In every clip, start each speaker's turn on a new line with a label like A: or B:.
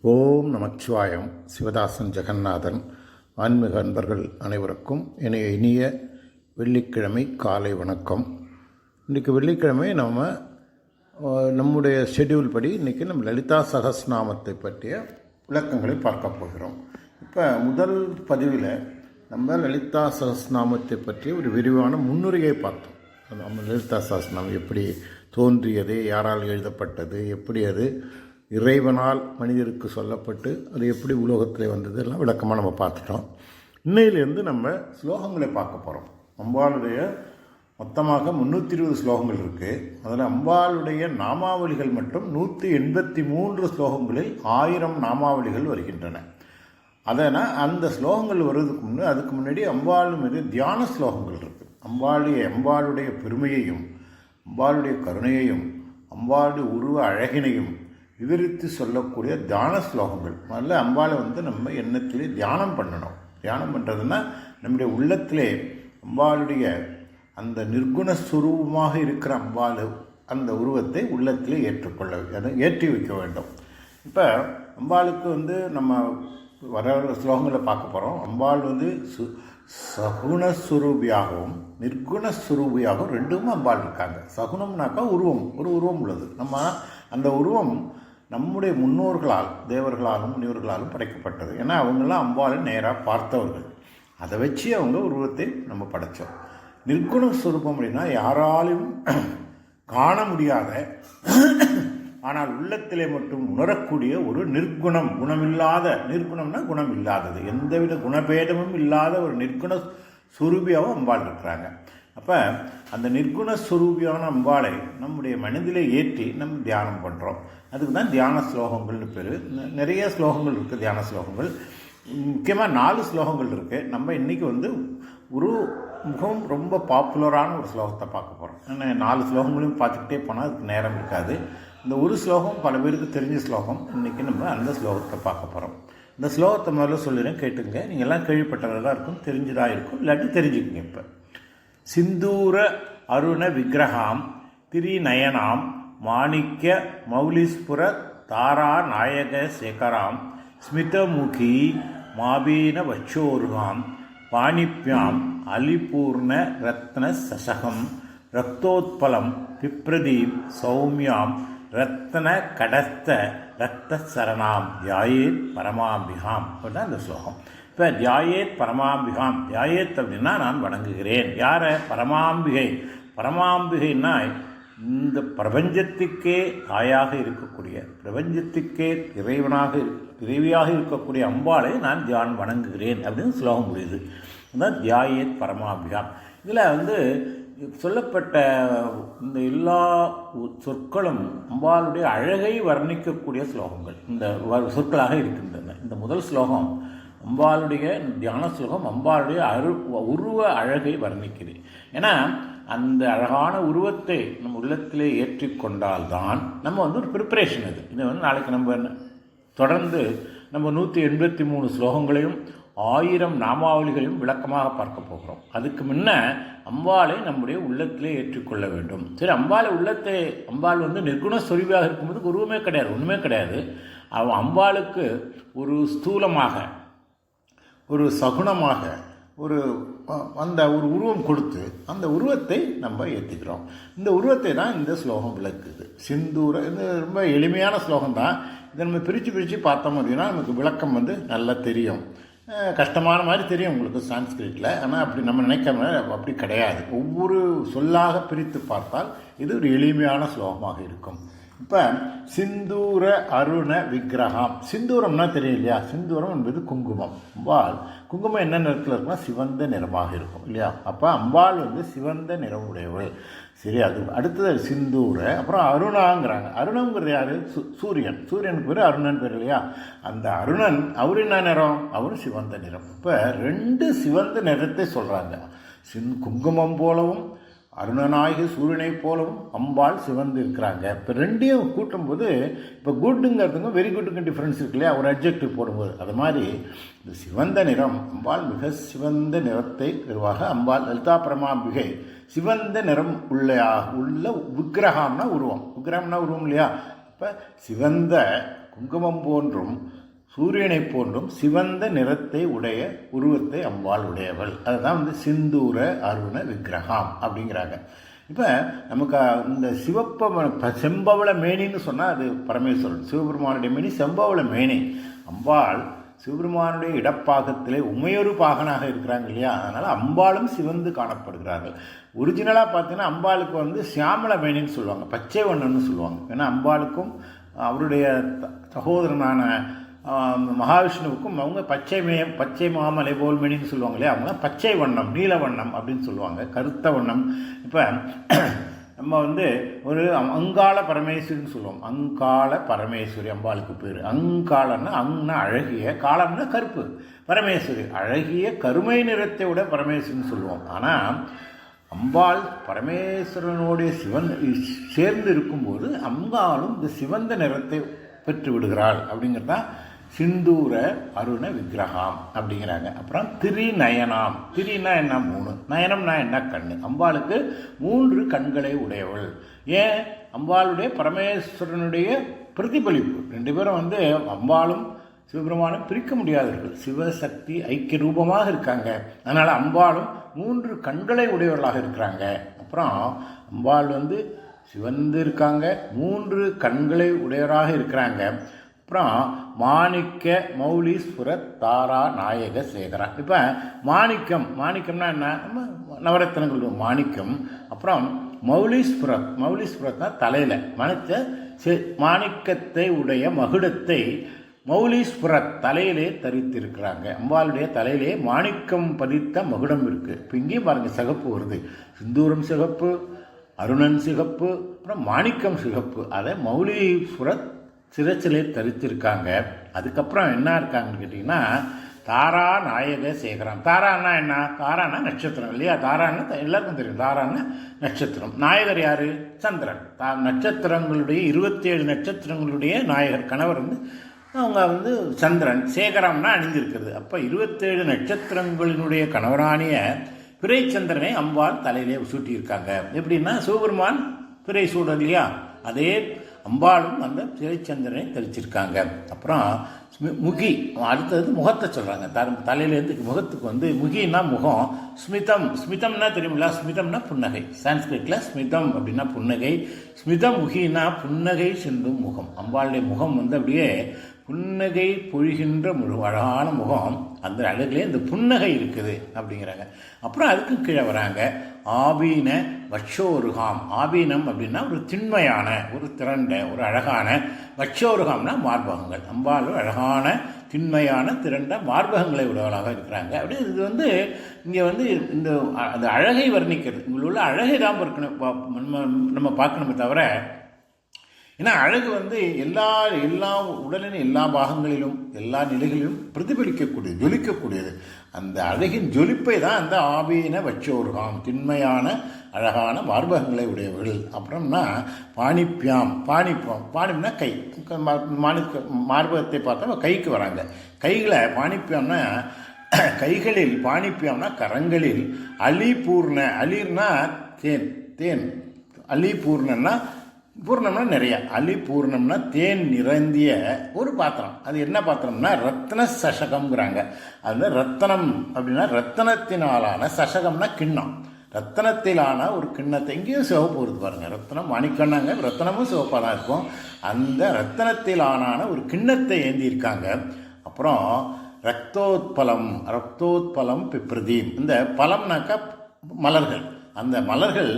A: ஓம் நமச்சிவாயம். சிவதாசன் ஜெகநாதன். ஆன்மீக அன்பர்கள் அனைவருக்கும் இனிய வெள்ளிக்கிழமை காலை வணக்கம். இன்றைக்கி வெள்ளிக்கிழமை நம்முடைய ஷெட்யூல் படி இன்றைக்கி நம்ம லலிதா சகஸ்நாமத்தை பற்றிய விளக்கங்களை பார்க்க போகிறோம். இப்போ முதல் பதிவில் நம்ம லலிதா சகஸ்நாமத்தை பற்றி ஒரு விரிவான முன்னுரையை பார்த்தோம். நம்ம லலிதா சகஸ்நாமம் எப்படி தோன்றியது, யாரால் எழுதப்பட்டது, எப்படி அது இறைவனால் மனிதருக்கு சொல்லப்பட்டு அது எப்படி உலோகத்தில் வந்தது எல்லாம் விளக்கமாக நம்ம பார்த்துட்டோம். இன்னையிலேருந்து நம்ம ஸ்லோகங்களை பார்க்க போகிறோம். அம்பாளுடைய மொத்தமாக 320 ஸ்லோகங்கள் இருக்குது. அதில் அம்பாளுடைய நாமாவளிகள் மட்டும் 183 ஸ்லோகங்களில் 1000 நாமாவளிகள் வருகின்றன. அதனால் அந்த ஸ்லோகங்கள் வருவதுக்கு அதுக்கு முன்னாடி அம்பாள் மீது தியான ஸ்லோகங்கள் இருக்குது. அம்பாளுடைய பெருமையையும் அம்பாளுடைய கருணையையும் அம்பாளுடைய உருவ அழகினையும் விவரித்து சொல்லக்கூடிய தியான ஸ்லோகங்கள். முதல்ல அம்பாளை நம்ம எண்ணத்திலே தியானம் பண்ணணும். தியானம் பண்ணுறதுன்னா நம்முடைய உள்ளத்திலே அம்பாளுடைய அந்த நிர்குணஸ்வரூபமாக இருக்கிற அம்பாள் அந்த உருவத்தை உள்ளத்திலே ஏற்றி வைக்க வேண்டும். இப்போ அம்பாளுக்கு நம்ம வர ஸ்லோகங்களை பார்க்க போகிறோம். அம்பாள் சகுணஸ்வரூபியாகவும் நிர்குணஸ்வரூபியாகவும் ரெண்டுமே அம்பாள் இருக்காங்க. சகுனம்னாக்கா உருவம், ஒரு உருவம் உள்ளது. அந்த உருவம் நம்முடைய முன்னோர்களால், தேவர்களாலும் முனிவர்களாலும் படைக்கப்பட்டது. ஏன்னா அவங்களாம் அம்பாளை நேராக பார்த்தவர்கள். அதை வச்சு அவங்க உருவத்தை நம்ம படைத்தோம். நிர்குண ஸ்வரூபம் அப்படின்னா யாராலும் காண முடியாத, ஆனால் உள்ளத்திலே மட்டும் உணரக்கூடிய ஒரு நிர்குணம், நிர்குணம்னா குணம் இல்லாதது, எந்தவித குணபேதமும் இல்லாத ஒரு நிர்குண சுரூபியாகவும் அம்பாள் இருக்கிறாங்க. அப்போ அந்த நிர்குணஸ்வரூபியான அம்பாளை நம்முடைய மனதிலே ஏற்றி நம்ம தியானம் பண்ணுறோம். அதுக்கு தான் தியான ஸ்லோகங்கள்னு பேர். நிறைய ஸ்லோகங்கள் இருக்குது. தியான ஸ்லோகங்கள் முக்கியமாக 4 ஸ்லோகங்கள் இருக்குது. நம்ம இன்றைக்கி ஒரு மிகவும் ரொம்ப பாப்புலரான ஒரு ஸ்லோகத்தை பார்க்க போகிறோம். ஏன்னா 4 ஸ்லோகங்களையும் பார்த்துக்கிட்டே போனால் அதுக்கு நேரம் இருக்காது. இந்த ஒரு ஸ்லோகம் பல பேருக்கு தெரிஞ்ச ஸ்லோகம். இன்றைக்கி நம்ம அந்த ஸ்லோகத்தை பார்க்க போகிறோம். இந்த ஸ்லோகத்தை முதல்ல சொல்லிடுறேன், கேட்டுங்க. நீங்கள் எல்லாம் கேள்விப்பட்டதாக இருக்கும், தெரிஞ்சதாக இருக்கும், இல்லாட்டி தெரிஞ்சுக்குங்க. இப்போ சிந்தூர அருண விக்கிரகாம் திரிநயனாம் மாணிக்ய மௌலிஸ்புர தாரா நாயக சேகராம் ஸ்மிதமுகி மாபீன வச்சோருகாம் பாணிப்யாம் அலிபூர்ண ரத்ன சசகம் ரக்தோத்பலம் பிப்ரதீம் சௌமியாம் ரத்ன கடஸ்த ரத்த சரணாம் தியாயேத் பரமாம்பிகாம் அப்படின்னா அந்த ஸ்லோகம். இப்போ தியாயேத் பரமாம்பிகாம், தியாயேத் அப்படின்னா நான் வணங்குகிறேன். யாரை? பரமாம்பிகை. பரமாம்பிகைன்னா இந்த பிரபஞ்சத்துக்கே தாயாக இருக்கக்கூடிய, பிரபஞ்சத்துக்கே இறைவியாக இருக்கக்கூடிய அம்பாளை நான் வணங்குகிறேன் அப்படின்னு ஸ்லோகம் முடியுது. அதுதான் தியாயேத் பரமாம்பிகாம். இதில் சொல்லப்பட்ட இந்த எல்லா சொற்களும் அம்பாளுடைய அழகை வர்ணிக்கக்கூடிய ஸ்லோகங்கள் இந்த சொற்களாக இருக்கின்றன. இந்த முதல் ஸ்லோகம் அம்பாளுடைய தியான ஸ்லோகம் அம்பாளுடைய உருவ அழகை வர்ணிக்குது. ஏன்னா அந்த அழகான உருவத்தை நம்ம உள்ளத்திலே ஏற்றிக்கொண்டால்தான் நம்ம ஒரு ப்ரிப்பரேஷன். இது நாளைக்கு நம்ம தொடர்ந்து நம்ம 183 ஸ்லோகங்களையும் 1000 நாமாவளிகளையும் விளக்கமாக பார்க்க போகிறோம். அதுக்கு முன்ன அம்பாளை நம்முடைய உள்ளத்திலே ஏற்றுக்கொள்ள வேண்டும். சரி, அம்பாள் நிர்குண சொருவியாக இருக்கும்போது உருவமே கிடையாது, ஒன்றுமே கிடையாது. அம்பாளுக்கு ஒரு ஸ்தூலமாக, ஒரு சகுனமாக ஒரு உருவம் கொடுத்து அந்த உருவத்தை நம்ம ஏற்றுக்கிறோம். இந்த உருவத்தை தான் இந்த ஸ்லோகம் விளக்குது. சிந்தூர, இது ரொம்ப எளிமையான ஸ்லோகம் தான். இதை நம்ம பிரித்து பார்த்தோம் அப்படின்னா நமக்கு விளக்கம் நல்லா தெரியும். கஷ்டமான மாதிரி தெரியும் உங்களுக்கு சான்ஸ்கிரிட்டில். ஆனால் அப்படி நம்ம நினைக்காம அப்படி கிடையாது. ஒவ்வொரு சொல்லாக பிரித்து பார்த்தால் இது ஒரு எளிமையான ஸ்லோகமாக இருக்கும். இப்போ சிந்தூர அருண விக்கிரகம். சிந்தூரம்னா தெரியும் இல்லையா? சிந்தூரம் என்பது குங்குமம். குங்குமம் என்ன நிறத்தில் இருக்குன்னா சிவந்த நிறமாக இருக்கும் இல்லையா? அப்போ அம்பாள் சிவந்த நிறம் உடையவள். சரி, அது அடுத்தது சிந்தூர. அப்புறம் அருணாங்கிறாங்க. அருணங்கிறது யார்? சூரியன். சூரியனுக்கு பேர் அருணன் பேர் இல்லையா? அந்த அருணன் அவர் என்ன நிறம்? அவர் சிவந்த நிறம். இப்போ 2 சிவந்த நிறத்தை சொல்கிறாங்க. குங்குமம் போலவும் அருணநாயகி சூரியனை போலவும் அம்பாள் சிவந்து இருக்கிறாங்க. இப்போ ரெண்டையும் கூட்டும்போது இப்போ குட்டுங்கிறதுக்கும் வெரி குட்டுக்கும் டிஃப்ரென்ஸ் இருக்கு இல்லையா? ஒரு அட்ஜெக்டிவ் போடும்போது அது மாதிரி இந்த சிவந்த நிறம், அம்பாள் மிக சிவந்த நிறத்தை பெறுவாக. அம்பாள் லலிதா பரமாம்பிகை சிவந்த நிறம் உள்ள விக்கிரகம்னா உருவம். விக்கிரகம்னா உருவம் இல்லையா? அப்போ சிவந்த குங்குமம் போன்றும் சூரியனை போன்றும் சிவந்த நிறத்தை உடைய உருவத்தை அம்பாள் உடையவள். அதுதான் வந்து சிந்தூர அருண விக்கிரகம் அப்படிங்கிறாங்க. இப்போ நமக்கு இந்த செம்பவள மேனின்னு சொன்னால் அது பரமேஸ்வரன். சிவபெருமானுடைய மேனி செம்பவள மேனி. அம்பாள் சிவபெருமானுடைய இடப்பாகத்திலே உமையொரு பாகனாக இருக்கிறாங்க இல்லையா, அதனால் அம்பாளும் சிவந்து காணப்படுகிறார்கள். ஒரிஜினலாக பார்த்தீங்கன்னா அம்பாளுக்கு வந்து சியாமள மேனின்னு சொல்லுவாங்க, பச்சை வண்ணம்னு சொல்லுவாங்க. ஏன்னா அம்பாளுக்கும் அவருடைய சகோதரனான மகாவிஷ்ணுவுக்கும் அவங்க பச்சை மாமலை போல் மேனின்னு சொல்லுவாங்க இல்லையா, அவங்க பச்சை வண்ணம், நீல வண்ணம் அப்படின்னு சொல்லுவாங்க, கருத்த வண்ணம். இப்போ நம்ம வந்து ஒரு அங்காள பரமேஸ்வரின்னு சொல்லுவோம். அங்காள பரமேஸ்வரி அம்பாளுக்கு பேர். அங்காளன்னா அங்னா அழகிய, காலம்னா கருப்பு, பரமேஸ்வரி அழகிய கருமை நிறத்தை விட பரமேஸ்வரின்னு சொல்லுவோம். ஆனால் அம்பாள் பரமேஸ்வரனுடைய சிவன் சேர்ந்து இருக்கும்போது அம்பாளும் இந்த சிவந்த நிறத்தை பெற்று விடுகிறாள் அப்படிங்கிறதான் சிந்தூர அருண விக்கிரகம் அப்படிங்கிறாங்க. அப்புறம் திரிநயனாம். திரினா என்ன? 3. நயனம்னா என்ன? கண்ணு. அம்பாளுக்கு 3 கண்களை உடையவள். ஏன்? அம்பாளுடைய பரமேஸ்வரனுடைய பிரதிபலிப்பு. 2 பேரும் வந்து அம்பாளும் சிவபெருமானும் பிரிக்க முடியாதவர்கள், சிவசக்தி ஐக்கிய ரூபமாக இருக்காங்க. அதனால் அம்பாளும் 3 கண்களை உடையவர்களாக இருக்கிறாங்க. அப்புறம் அம்பாள் வந்து சிவந்து இருக்காங்க, 3 கண்களை உடையவராக இருக்கிறாங்க. அப்புறம் மாணிக்க மௌலீஸ்வர தாரா நாயக சேகரா. இப்போ மாணிக்கம்னா என்ன? நவரத்னங்கள் மாணிக்கம். அப்புறம் மௌலீஸ்வரத்னா தலையில் மாணிக்கத்தை உடைய மகுடத்தை மௌலீஸ்வரத் தலையிலே தரித்திருக்கிறாங்க. அம்பாளுடைய தலையிலே மாணிக்கம் பதித்த மகுடம் இருக்குது. இப்போ இங்கேயும் பாருங்கள், சிகப்பு வருது. சிந்தூரம் சிகப்பு, அருணன் சிகப்பு, அப்புறம் மாணிக்கம் சிகப்பு. அதை மௌலீஸ்வரத் சிரச்சிலே தரித்திருக்காங்க. அதுக்கப்புறம் என்ன இருக்காங்கன்னு கேட்டிங்கன்னா தாரா நாயக சேகரம். தாரான்னா என்ன? தாரானா நட்சத்திரம் இல்லையா? தாரான்னு எல்லாருக்கும் தெரியும். தாரான்னா நட்சத்திரம். நாயகர் யார்? சந்திரன். நட்சத்திரங்களுடைய 27 நட்சத்திரங்களுடைய நாயகர், கணவர் வந்து அவங்க வந்து சந்திரன். சேகரம்னா அணிந்திருக்கிறது. அப்போ 27 நட்சத்திரங்களினுடைய கணவரானிய பிறைச்சந்திரனை அம்பாள் தலையிலே சூட்டியிருக்காங்க. எப்படின்னா சிவபெருமான் பிறை சூடல் இல்லையா, அதே அம்பாளும் அந்த பிறைச்சந்திரனை தரிச்சிருக்காங்க. அப்புறம் முகி, அடுத்தது முகத்தை சொல்கிறாங்க. தலையிலேருந்து முகத்துக்கு வந்து முகின்னா முகம். ஸ்மிதம்னா தெரியுமில்ல, ஸ்மிதம்னா புன்னகை. சான்ஸ்கிரிட்டில் ஸ்மிதம் அப்படின்னா புன்னகை. ஸ்மிதம் முகின்னா புன்னகை சிந்தும் முகம். அம்பாளுடைய முகம் வந்து அப்படியே புன்னகை பொழிகின்ற அழகான முகம். அந்த அழகுலேயே இந்த புன்னகை இருக்குது அப்படிங்கிறாங்க. அப்புறம் அதுக்கு கீழே வராங்க ஆபீன வட்சோருகாம். ஆபீனம் அப்படின்னா ஒரு திண்மையான, ஒரு திரண்ட, ஒரு அழகான. வட்சோருகாம்னா மார்பகங்கள். அம்பாலும் அழகான திண்மையான திரண்ட மார்பகங்களை உடையவளாக இருக்கிறாங்க. அப்படி இது வந்து இங்கே வந்து இந்த அந்த அழகை வர்ணிக்கிறது. உங்களுள்ள அழகை தான் நம்ம பார்க்கணுமே தவிர, ஏன்னா அழகு வந்து எல்லா உடலின் எல்லா பாகங்களிலும் எல்லா நிலைகளிலும் பிரதிபலிக்கக்கூடியது, ஜொலிக்கக்கூடியது. அந்த அழகின் ஜொலிப்பை தான் அந்த ஆபீன வட்சோருகாம், திண்மையான அழகான மார்பகங்களை உடையவர்கள். அப்புறம்னா பாணிப்னா கை. மார்பகத்தை பார்த்தா கைக்கு வராங்க. கைகளை பாணிப்பியம்னா கைகளில், பாணிப்பியம்னா கரங்களில், அலிபூர்ண, அலிர்னா தேன், அலிபூர்ணன்னா பூர்ணம்னா நிறைய, அலிபூர்ணம்னா தேன் நிறைந்திய ஒரு பாத்திரம். அது என்ன பாத்திரம்னா ரத்ன சசகம்ங்கிறாங்க. அது ரத்தனம் அப்படின்னா ரத்தனத்தினாலான, சசகம்னா கிண்ணம், ரத்தனத்திலான ஒரு கிண்ணத்தை. இங்கேயும் சிவப்பு வருது பாருங்க. ரத்தனம் மாணிக்கண்ணாங்க, ரத்தனமும் சிவப்பாக தான் இருக்கும். அந்த ரத்தனத்திலான ஒரு கிண்ணத்தை ஏந்தியிருக்காங்க. அப்புறம் ரக்தோத்பலம் பிப்ரதீம். இந்த பலம்னாக்கா மலர்கள். அந்த மலர்கள்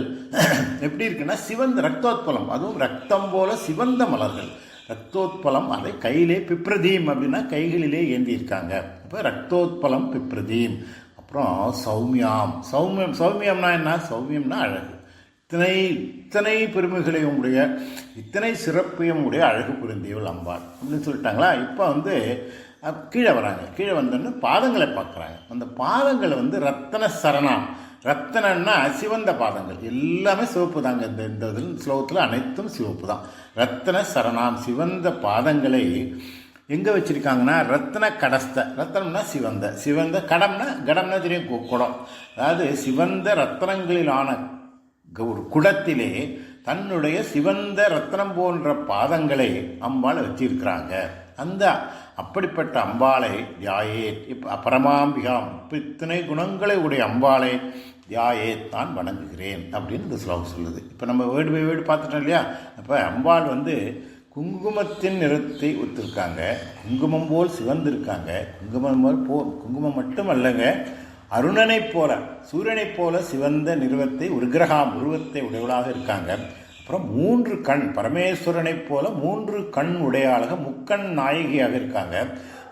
A: எப்படி இருக்குன்னா சிவந்த ரக்தோத்பலம், அதுவும் ரத்தம் போல சிவந்த மலர்கள். ரக்தோத்பலம் அதை கையிலே, பிப்ரதீம் அப்படின்னா கைகளிலே ஏந்தியிருக்காங்க. இப்போ ரக்தோத்பலம் பிப்ரதீம். அப்புறம் சௌமியம்னா என்ன? சௌமியம்னா அழகு. இத்தனை பெருமைகளையும் உடைய, இத்தனை சிறப்பையும் உடைய அழகு புரிந்தியவள் அம்பாள் அப்படின்னு சொல்லிட்டாங்களா. இப்போ வந்து கீழே வராங்க. கீழே வந்தோன்னு பாதங்களை பார்க்குறாங்க. அந்த பாதங்களை வந்து ரத்தன சரணம். ரத்தனன்னா சிவந்த பாதங்கள், எல்லாமே சிவப்பு தாங்க. இந்த ஸ்லோகத்தில் அனைத்தும் சிவப்பு தான். ரத்தன சரணாம், சிவந்த பாதங்களை எங்கே வச்சுருக்காங்கன்னா ரத்தன கடஸ்த. ரத்தனம்னா சிவந்த கடம்னா தெரியும், குடம். அதாவது சிவந்த ரத்தனங்களிலான ஒரு குடத்திலே தன்னுடைய சிவந்த ரத்னம் போன்ற பாதங்களை அம்பாள் வச்சிருக்கிறாங்க. அந்த அப்படிப்பட்ட அம்பாளை தியாயே பரமாம்பிகாம் இத்தனை குணங்களை உடைய அம்பாளை தியாயே தான் வணங்குகிறேன் அப்படின்னு இந்த ஸ்லோகம் சொல்லுது. இப்போ நம்ம வேர்டு பை வேர்டு பார்த்துட்டோம் இல்லையா? அப்போ அம்பாள் குங்குமத்தின் நிறத்தை ஒத்திருக்காங்க, குங்குமம் போல் சிவந்திருக்காங்க. குங்குமம் மட்டும் அல்லங்க, அருணனைப் போல சூரியனைப் போல சிவந்த நிறுவத்தை உருவத்தை உடையவளாக இருக்காங்க. அப்புறம் 3 கண், பரமேஸ்வரனைப் போல 3 கண் உடையாளாக முக்கண் நாயகியாக இருக்காங்க.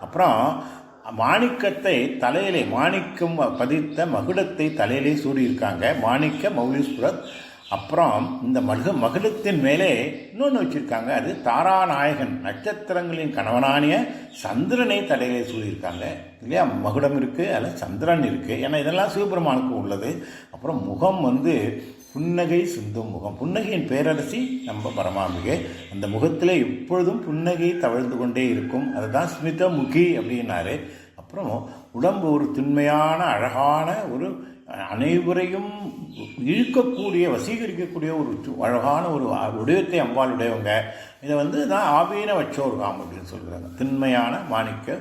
A: அப்புறம் மாணிக்கத்தை தலையிலே, மாணிக்கம் பதித்த மகுடத்தை தலையிலே சூடியிருக்காங்க, மாணிக்க மௌலீஸ்வரர். அப்புறம் இந்த மகுடத்தின் மேலே இன்னொன்று வச்சுருக்காங்க, அது தாராநாயகன் நட்சத்திரங்களின் கணவனானிய சந்திரனை தலையிலே சூடியிருக்காங்க இல்லையா? மகுடம் இருக்குது, அதில் சந்திரன் இருக்குது. ஏன்னா இதெல்லாம் சிவபெருமானுக்கு உள்ளது. அப்புறம் முகம் புன்னகை சிந்தும் முகம், புன்னகையின் பேரரசி நம்ம பரமாம்பிகை. அந்த முகத்தில் எப்பொழுதும் புன்னகை தவழ்ந்து கொண்டே இருக்கும். அதுதான் ஸ்மித முகி அப்படின்னாரு. அப்புறம் உடம்பு ஒரு திண்மையான அழகான அனைவரையும் இழுக்கக்கூடிய வசீகரிக்கக்கூடிய அழகான உடையத்தை அம்பாளுடையவங்க. இதை தான் ஆவீன வச்சோர்காம் அப்படின்னு சொல்கிறாங்க. திண்மையான மாணிக்க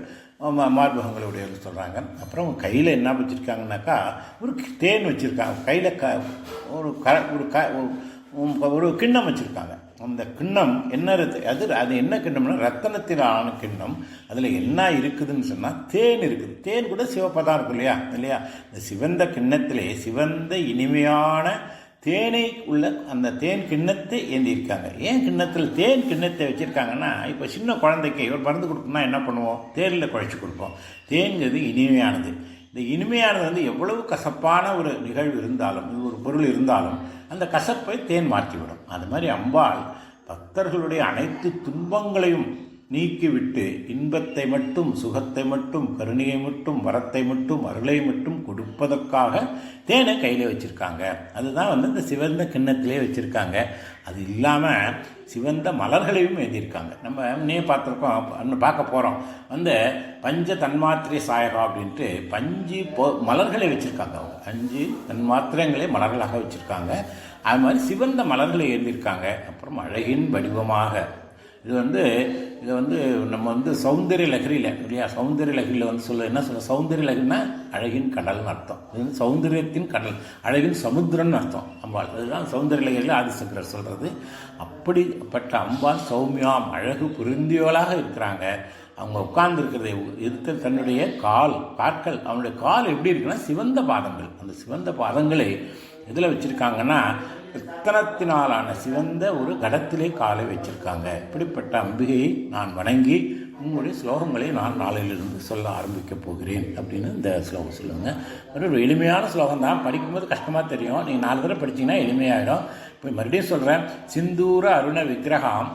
A: மார்பகங்களுடையவங்க சொல்கிறாங்க. அப்புறம் கையில் என்ன வச்சுருக்காங்கனாக்கா ஒரு தேன் வச்சுருக்காங்க. கையில் ஒரு கிண்ணம் வச்சுருக்காங்க. அந்த கிண்ணம் என்ன அது என்ன கிண்ணம்னா ரத்தனத்தில் ஆன கிண்ணம். அதில் என்ன இருக்குதுன்னு சொன்னால் தேன் இருக்குது. தேன் கூட சிவப்பதான் இருக்கும் இல்லையா? இந்த சிவந்த கிண்ணத்திலே சிவந்த இனிமையான தேனை உள்ள அந்த தேன் கிண்ணத்தை ஏந்தியிருக்காங்க. ஏன் தேன் கிண்ணத்தை வச்சுருக்காங்கன்னா, இப்போ சின்ன குழந்தைக்கு இவர் மருந்து கொடுக்கணும்னா என்ன பண்ணுவோம்? தேனில் குழைச்சி கொடுப்போம். தேன்கிறது இனிமையானது. இந்த இனிமையானது எவ்வளவு கசப்பான ஒரு நிகழ்வு இருந்தாலும், இது ஒரு பொருள் இருந்தாலும் அந்த கசப்பை தேன் மாற்றிவிடும். அது மாதிரி அம்பாள் பக்தர்களுடைய அனைத்து துன்பங்களையும் நீக்கிவிட்டு இன்பத்தை மட்டும், சுகத்தை மட்டும், கருணையை மட்டும், வரத்தை மட்டும், அருளை மட்டும் கொடுப்பதற்காக தேனை கையில் வச்சுருக்காங்க. அதுதான் இந்த சிவந்த கிண்ணத்திலே வச்சுருக்காங்க. அது இல்லாமல் சிவந்த மலர்களையும் எழுதியிருக்காங்க. நம்ம பார்க்க போகிறோம். பஞ்ச தன்மாத்திரை சாயகா அப்படின்ட்டு 5 மலர்களை வச்சுருக்காங்க. 5 தன்மாத்திரங்களே மலர்களாக வச்சுருக்காங்க. அது மாதிரி சிவந்த மலர்களை எழுதியிருக்காங்க. அப்புறம் அழகின் வடிவமாக இது நம்ம சௌந்தரிய லகரியில் இல்லையா? சௌந்தரிய லகரியில் என்ன சொல்ல, சௌந்தரிய லகரினா அழகின் கடல்னு அர்த்தம். இது சௌந்தரியத்தின் கடல், அழகின் சமுத்திரம்னு அர்த்தம் அம்பாள். அதுதான் சௌந்தரிய லகரியில் ஆதிசங்கரர் சொல்கிறது. அப்படிப்பட்ட அம்பாள் சௌமியாம் அழகு பொருந்தியவளாக இருக்கிறாங்க. அவங்க உட்கார்ந்து தன்னுடைய கால்கள் அவனுடைய கால் எப்படி இருக்குன்னா சிவந்த பாதங்கள். அந்த சிவந்த பாதங்களை எதில் வச்சுருக்காங்கன்னா ரத்தனத்தினாலான சிவந்த ஒரு கடத்திலே காலை வச்சிருக்காங்க. இப்படிப்பட்ட அம்பிகையை நான் வணங்கி உங்களுடைய ஸ்லோகங்களை நான் நாளையிலிருந்து சொல்ல ஆரம்பிக்கப் போகிறேன் அப்படின்னு இந்த ஸ்லோகம் சொல்லுவாங்க. ஒரு எளிமையான ஸ்லோகம் தான், படிக்கும்போது கஷ்டமாக தெரியும். நீங்கள் 4 தடவை படிச்சிங்கன்னா எளிமையாகிடும். இப்போ மறுபடியும் சொல்கிறேன். சிந்தூர அருண விக்கிரகாம்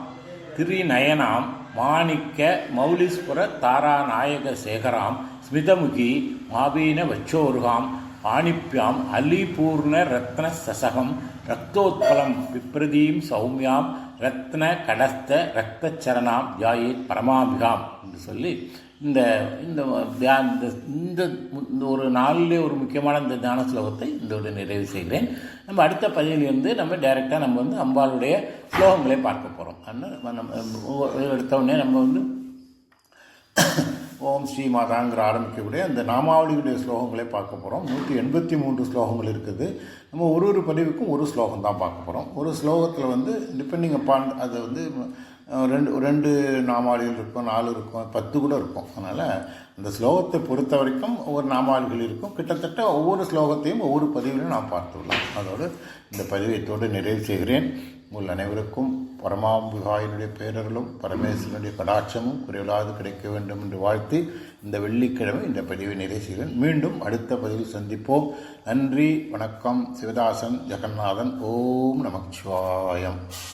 A: திரிநயனாம் மாணிக்க மௌலீஸ்வர தாராநாயக சேகராம் ஸ்மிதமுகி மாபீன வச்சோருகாம் பாணிப்யாம் அலிபூர்ண ரத்ன சசகம் ரக்தோத்பலம் விப்ரதீம் சௌமியாம் ரத்ன கடஸ்த ரக்தச்சரணாம் ஜாயே பரமாபிகாம் என்று சொல்லி இந்த ஒரு நாளிலே ஒரு முக்கியமான இந்த தியான ஸ்லோகத்தை இதோடு நிறைவு செய்கிறேன். நம்ம அடுத்த பதிவிலிருந்து நம்ம டைரெக்டாக அம்பாளுடைய ஸ்லோகங்களை பார்க்க போகிறோம். எடுத்தவுடனே நம்ம ஓம் ஸ்ரீ மாதாங்கிற ஆரம்பிக்கக்கூடிய அந்த நாமாவளியுடைய ஸ்லோகங்களை பார்க்க போகிறோம். 183 ஸ்லோகங்கள் இருக்குது. நம்ம ஒரு பதிவுக்கும் ஒரு ஸ்லோகம் தான் பார்க்க போகிறோம். ஒரு ஸ்லோகத்தில் டிபெண்டிங் அப்பான் அது ரெண்டு நாமாவளிகள் இருக்கும், 4 இருக்கும், 10 கூட இருக்கும். அதனால் அந்த ஸ்லோகத்தை பொறுத்த வரைக்கும் ஒவ்வொரு நாமாவளிகள் இருக்கும். கிட்டத்தட்ட ஒவ்வொரு ஸ்லோகத்தையும் ஒவ்வொரு பதிவிலும் நாம் பார்த்துள்ளோம். அதோடு இந்த பதிவைத்தோடு நிறைவு செய்கிறேன். உங்கள் அனைவருக்கும் பரமாம்பிகாயினுடைய பேரர்களும் பரமேஸ்வரனுடைய கடாட்சமும் குறைவில்லாது கிடைக்க வேண்டும் என்று வாழ்த்தி இந்த வெள்ளிக்கிழமை இந்த பதிவை நிறைவு செய்கிறேன். மீண்டும் அடுத்த பதிவில் சந்திப்போம். நன்றி, வணக்கம். சிவதாசன், ஜெகநாதன். ஓம் நமச்சிவாயம்.